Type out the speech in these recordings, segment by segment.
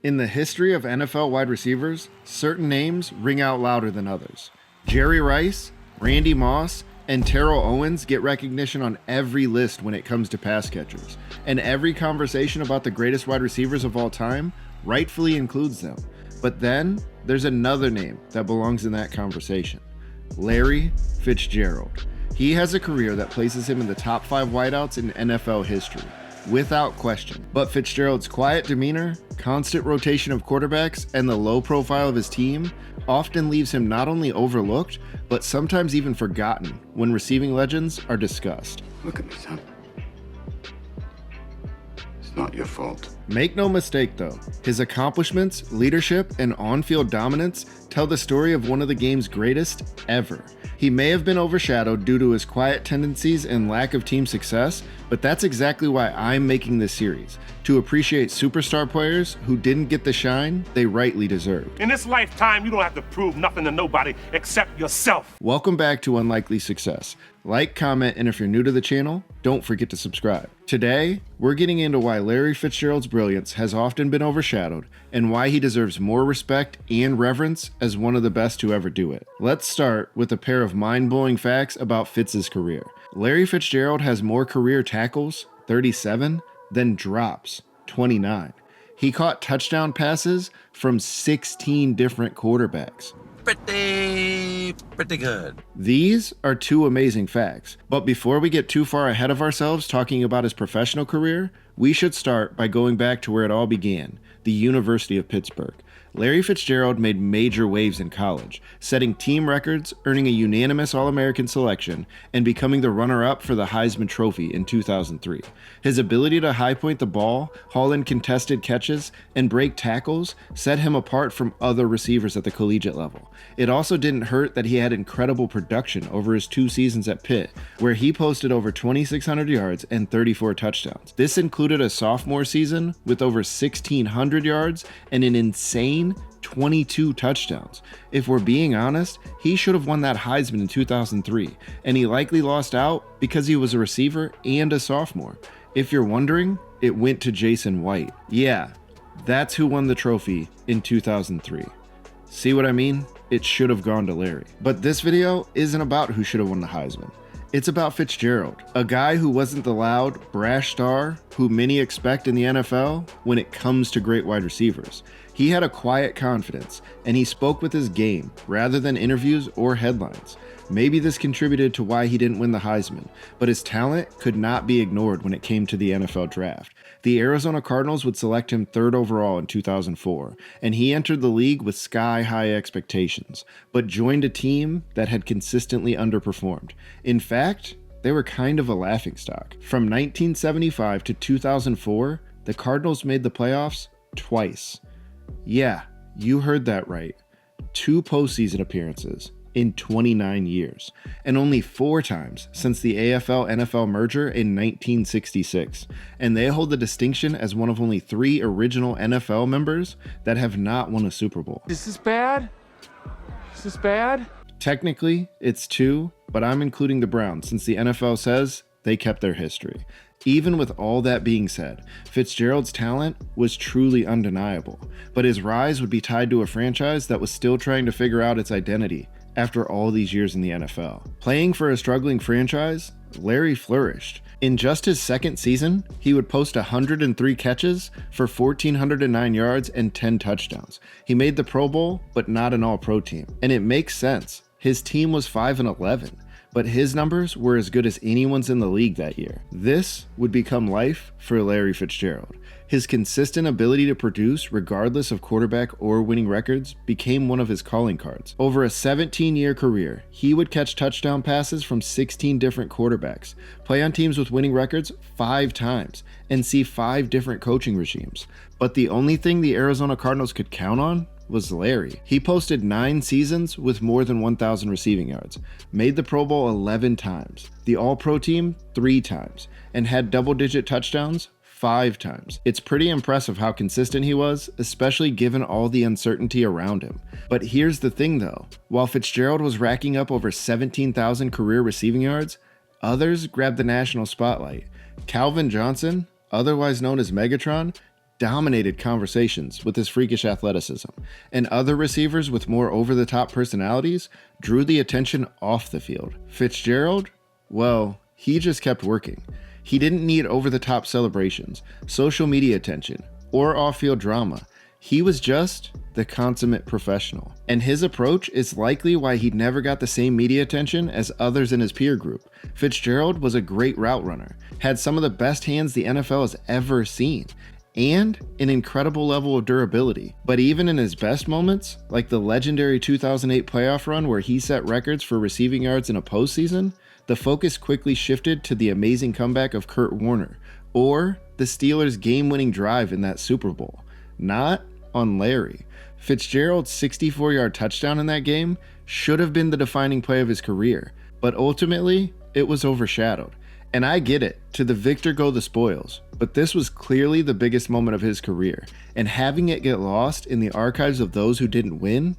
In the history of NFL wide receivers, certain names ring out louder than others. Jerry Rice, Randy Moss, and Terrell Owens get recognition on every list when it comes to pass catchers, and every conversation about the greatest wide receivers of all time rightfully includes them. But then, there's another name that belongs in that conversation: Larry Fitzgerald. He has a career that places him in the top 5 wideouts in NFL history, without question. But Fitzgerald's quiet demeanor, constant rotation of quarterbacks, and the low profile of his team often leaves him not only overlooked, but sometimes even forgotten when receiving legends are discussed. Look at me, son. It's not your fault. Make no mistake though, his accomplishments, leadership, and on-field dominance tell the story of one of the game's greatest ever. He may have been overshadowed due to his quiet tendencies and lack of team success, but that's exactly why I'm making this series, to appreciate superstar players who didn't get the shine they rightly deserved. In this lifetime, you don't have to prove nothing to nobody except yourself. Welcome back to Unlikely Success. Like, comment, and if you're new to the channel, don't forget to subscribe. Today, we're getting into why Larry Fitzgerald's brilliance has often been overshadowed and why he deserves more respect and reverence as one of the best to ever do it. Let's start with a pair of mind-blowing facts about Fitz's career. Larry Fitzgerald has more career tackles, 37, than drops, 29. He caught touchdown passes from 16 different quarterbacks. Pretty good. These are 2 amazing facts, but before we get too far ahead of ourselves talking about his professional career, we should start by going back to where it all began, the University of Pittsburgh. Larry Fitzgerald made major waves in college, setting team records, earning a unanimous All-American selection, and becoming the runner-up for the Heisman Trophy in 2003. His ability to high-point the ball, haul in contested catches, and break tackles set him apart from other receivers at the collegiate level. It also didn't hurt that he had incredible production over his 2 seasons at Pitt, where he posted over 2,600 yards and 34 touchdowns. This included a sophomore season with over 1,600 yards and an insane 22 touchdowns. If we're being honest, he should have won that Heisman in 2003, and he likely lost out because he was a receiver and a sophomore. If you're wondering, it went to Jason White. Yeah, that's who won the trophy in 2003. See what I mean? It should have gone to Larry. But this video isn't about who should have won the Heisman. It's about Fitzgerald, a guy who wasn't the loud, brash star who many expect in the NFL when it comes to great wide receivers. He had a quiet confidence, and he spoke with his game rather than interviews or headlines. Maybe this contributed to why he didn't win the Heisman, but his talent could not be ignored when it came to the NFL draft. The Arizona Cardinals would select him 3rd overall in 2004, and he entered the league with sky-high expectations, but joined a team that had consistently underperformed. In fact, they were kind of a laughingstock. From 1975 to 2004, the Cardinals made the playoffs twice. Yeah, you heard that right. 2 postseason appearances in 29 years, and only 4 times since the AFL-NFL merger in 1966, and they hold the distinction as one of only 3 original NFL members that have not won a Super Bowl. Is this bad? Is this bad? Technically, it's 2, but I'm including the Browns since the NFL says they kept their history. Even with all that being said, Fitzgerald's talent was truly undeniable, but his rise would be tied to a franchise that was still trying to figure out its identity after all these years in the NFL. Playing for a struggling franchise, Larry flourished. In just his 2nd season, he would post 103 catches for 1,409 yards and 10 touchdowns. He made the Pro Bowl, but not an All-Pro team. And it makes sense. His team was 5-11. But his numbers were as good as anyone's in the league that year. This would become life for Larry Fitzgerald. His consistent ability to produce, regardless of quarterback or winning records, became one of his calling cards. Over a 17-year career, he would catch touchdown passes from 16 different quarterbacks, play on teams with winning records 5 times, and see 5 different coaching regimes. But the only thing the Arizona Cardinals could count on was Larry. He posted 9 seasons with more than 1,000 receiving yards, made the Pro Bowl 11 times, the All-Pro team 3 times, and had double-digit touchdowns 5 times. It's pretty impressive how consistent he was, especially given all the uncertainty around him. But here's the thing though, while Fitzgerald was racking up over 17,000 career receiving yards, others grabbed the national spotlight. Calvin Johnson, otherwise known as Megatron, dominated conversations with his freakish athleticism, and other receivers with more over-the-top personalities drew the attention off the field. Fitzgerald? Well, he just kept working. He didn't need over-the-top celebrations, social media attention, or off-field drama. He was just the consummate professional. And his approach is likely why he never got the same media attention as others in his peer group. Fitzgerald was a great route runner, had some of the best hands the NFL has ever seen, and an incredible level of durability. But even in his best moments, like the legendary 2008 playoff run where he set records for receiving yards in a postseason, the focus quickly shifted to the amazing comeback of Kurt Warner, or the Steelers' game-winning drive in that Super Bowl. Not on Larry. Fitzgerald's 64-yard touchdown in that game should have been the defining play of his career, but ultimately, it was overshadowed. And I get it, to the victor go the spoils, but this was clearly the biggest moment of his career, and having it get lost in the archives of those who didn't win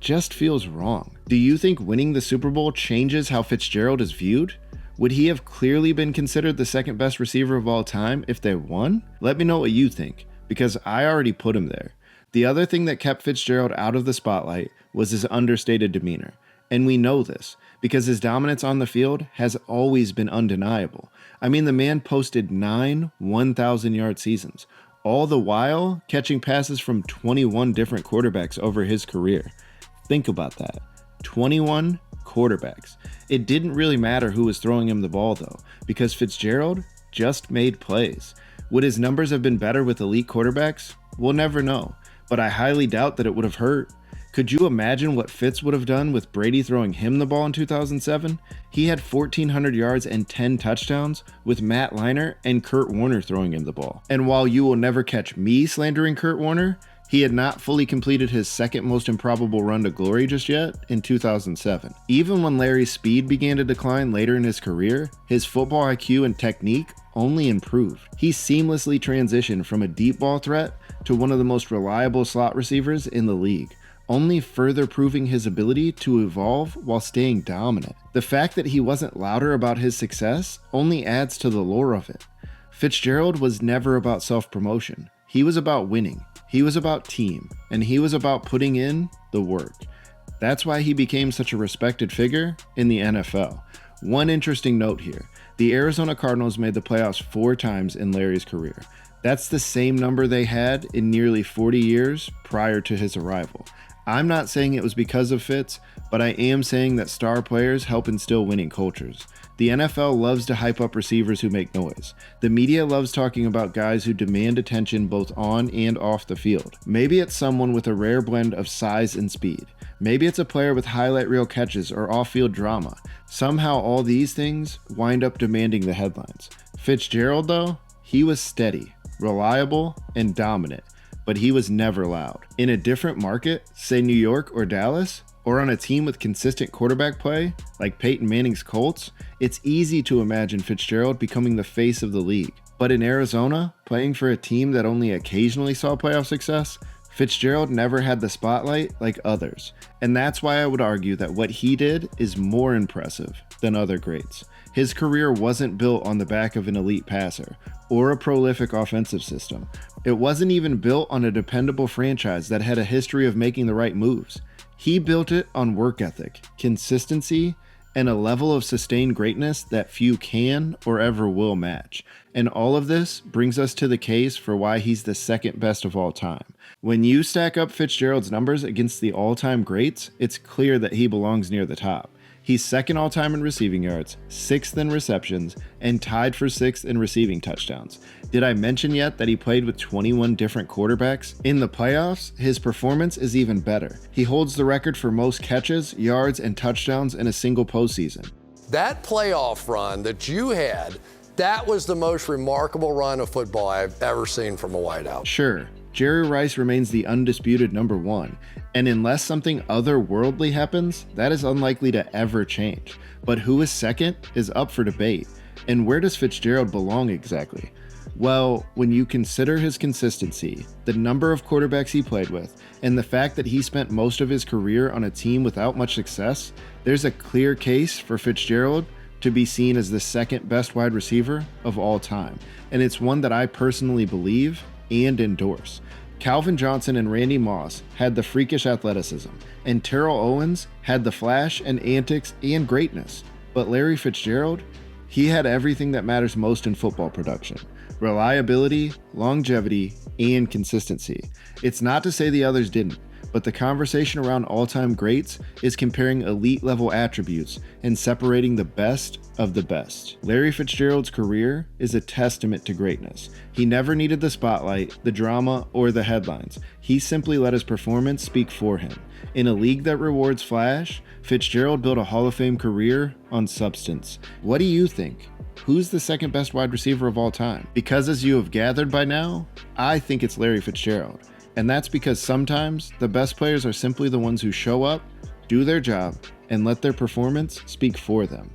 just feels wrong. Do you think winning the Super Bowl changes how Fitzgerald is viewed? Would he have clearly been considered the second best receiver of all time if they won? Let me know what you think, because I already put him there. The other thing that kept Fitzgerald out of the spotlight was his understated demeanor. And we know this, because his dominance on the field has always been undeniable. I mean, the man posted 9 1,000-yard seasons, all the while catching passes from 21 different quarterbacks over his career. Think about that. 21 quarterbacks. It didn't really matter who was throwing him the ball, though, because Fitzgerald just made plays. Would his numbers have been better with elite quarterbacks? We'll never know, but I highly doubt that it would have hurt. Could you imagine what Fitz would have done with Brady throwing him the ball in 2007? He had 1,400 yards and 10 touchdowns with Matt Leinart and Kurt Warner throwing him the ball. And while you will never catch me slandering Kurt Warner, he had not fully completed his second most improbable run to glory just yet in 2007. Even when Larry's speed began to decline later in his career, his football IQ and technique only improved. He seamlessly transitioned from a deep ball threat to one of the most reliable slot receivers in the league, only further proving his ability to evolve while staying dominant. The fact that he wasn't louder about his success only adds to the lore of it. Fitzgerald was never about self-promotion. He was about winning. He was about team, and he was about putting in the work. That's why he became such a respected figure in the NFL. One interesting note here, the Arizona Cardinals made the playoffs 4 times in Larry's career. That's the same number they had in nearly 40 years prior to his arrival. I'm not saying it was because of Fitz, but I am saying that star players help instill winning cultures. The NFL loves to hype up receivers who make noise. The media loves talking about guys who demand attention both on and off the field. Maybe it's someone with a rare blend of size and speed. Maybe it's a player with highlight reel catches or off-field drama. Somehow all these things wind up demanding the headlines. Fitzgerald, though, he was steady, reliable, and dominant, but he was never loud. In a different market, say New York or Dallas, or on a team with consistent quarterback play, like Peyton Manning's Colts, it's easy to imagine Fitzgerald becoming the face of the league. But in Arizona, playing for a team that only occasionally saw playoff success, Fitzgerald never had the spotlight like others. And that's why I would argue that what he did is more impressive than other greats. His career wasn't built on the back of an elite passer or a prolific offensive system. It wasn't even built on a dependable franchise that had a history of making the right moves. He built it on work ethic, consistency, and a level of sustained greatness that few can or ever will match. And all of this brings us to the case for why he's the second best of all time. When you stack up Fitzgerald's numbers against the all-time greats, it's clear that he belongs near the top. He's second all-time in receiving yards, 6th in receptions, and tied for 6th in receiving touchdowns. Did I mention yet that he played with 21 different quarterbacks? In the playoffs, his performance is even better. He holds the record for most catches, yards, and touchdowns in a single postseason. That playoff run that you had, that was the most remarkable run of football I've ever seen from a wideout. Sure, Jerry Rice remains the undisputed number 1, and unless something otherworldly happens, that is unlikely to ever change. But who is second is up for debate. And where does Fitzgerald belong exactly? Well, when you consider his consistency, the number of quarterbacks he played with, and the fact that he spent most of his career on a team without much success, there's a clear case for Fitzgerald to be seen as the second best wide receiver of all time. And it's one that I personally believe and endorse. Calvin Johnson and Randy Moss had the freakish athleticism, and Terrell Owens had the flash and antics and greatness. But Larry Fitzgerald, he had everything that matters most in football production: reliability, longevity, and consistency. It's not to say the others didn't, but the conversation around all-time greats is comparing elite-level attributes and separating the best of the best. Larry Fitzgerald's career is a testament to greatness. He never needed the spotlight, the drama, or the headlines. He simply let his performance speak for him. In a league that rewards flash, Fitzgerald built a Hall of Fame career on substance. What do you think? Who's the second best wide receiver of all time? Because as you have gathered by now, I think it's Larry Fitzgerald. And that's because sometimes the best players are simply the ones who show up, do their job, and let their performance speak for them.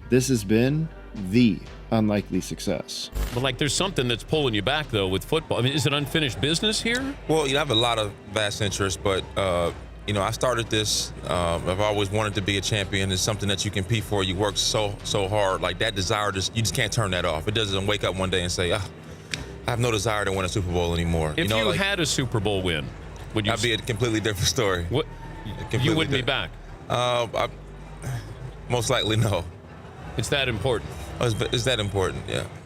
This has been The Unlikely Success. But like, there's something that's pulling you back though with football. I mean, is it unfinished business here? Well, I have a lot of vast interest, but I started this. I've always wanted to be a champion. It's something that you compete for. You work so hard. Like, that desire, you just can't turn that off. It doesn't wake up one day and say, I have no desire to win a Super Bowl anymore. If you had a Super Bowl win, would you? That'd be a completely different story. What? You wouldn't be back? Most likely no. It's that important. It's that important, yeah.